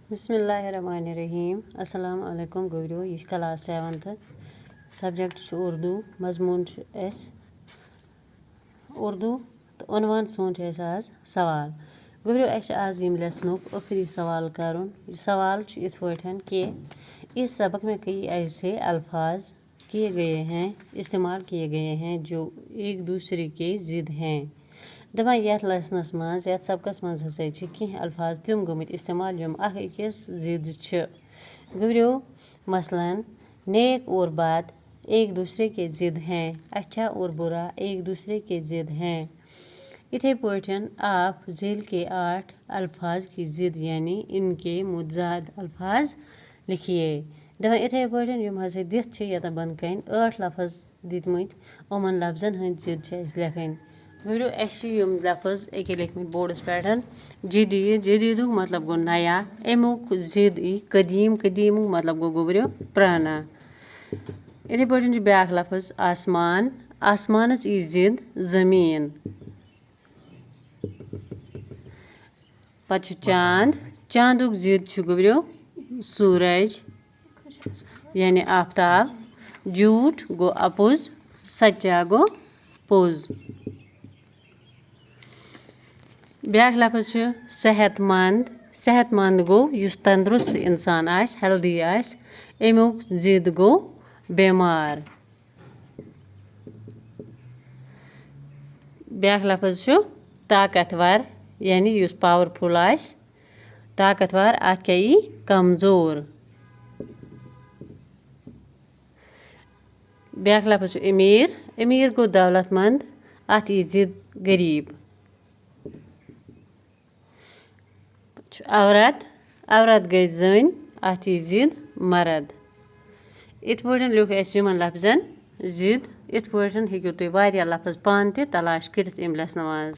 बिस्मिल्लाहिर्रहमानिर्रहीम अस्सलाम वालेकुम गोबरो ये क्लास 7th सब्जेक्ट उर्दू मजमून उर्दू तो उनवान सोन आज सवाल गोबरो आज लेसनुक आखिरी सवाल करुन सवाल इत पठन कि इस सबक में कई ऐसे अल्फाज किए गए हैं इस्तेमाल किए गए हैं जो एक दूसरे के ज़िद हैं दपा यथ लेसनस मज यथ सबकस मज हसा कह अल्फाज तम गमित इस्तेमाल यम अकिस ज़िद गोबरो मसलन नेक और बद एक दूसरे के ज़िद हैं अच्छा और बुरा एक दूसरे के ज़िद हैं इथे पठन आप झेल के 8 अल्फाज की ज़िद यानी इनके मुतजाद अल्फाज लिखिए दपा इथे पठन यम हसा दिथ यत बन कन 8 लफ्ज दितमत उमन लफ्जन हंद ज़िद लेखन गोबरो यम लफ्ज अके लिखमत बोर्डस पे जदीद जदीदुक मतलब गो नया अमुक ज़िद कदीम कदीमुक मतलब गो गोबरो पुराना इथे पठन ब्याक लफ्ज आसमान आसमानस ज़िद ज़मीन पत चांद चांदुक ज़िद गोबरो सूरज यानी आफ्ताब झूठ गो अपुज सच्चा गो पोज ब्याक लफ्ज सेहतमंद सेहतमंद गो युस तंदुरुस्त इंसान आस हेल्दी आस अमुक ज़िद गो बीमार ब्याक लफ्ज ताकतवर यानी युस पावरफुल आस ताकतवर अत क्या यी कमजोर ब्याक लफ्ज अमीर अमीर गो दौलतमंद अत यी ज़िद गरीब औरत औरत गई जन अत यी ज़िद मर्द इत पठन लिख यमन लफ्जन ज़िद इत पठन हेकु तुम वारिया लफ्ज पान तलाश कर लेसन मज।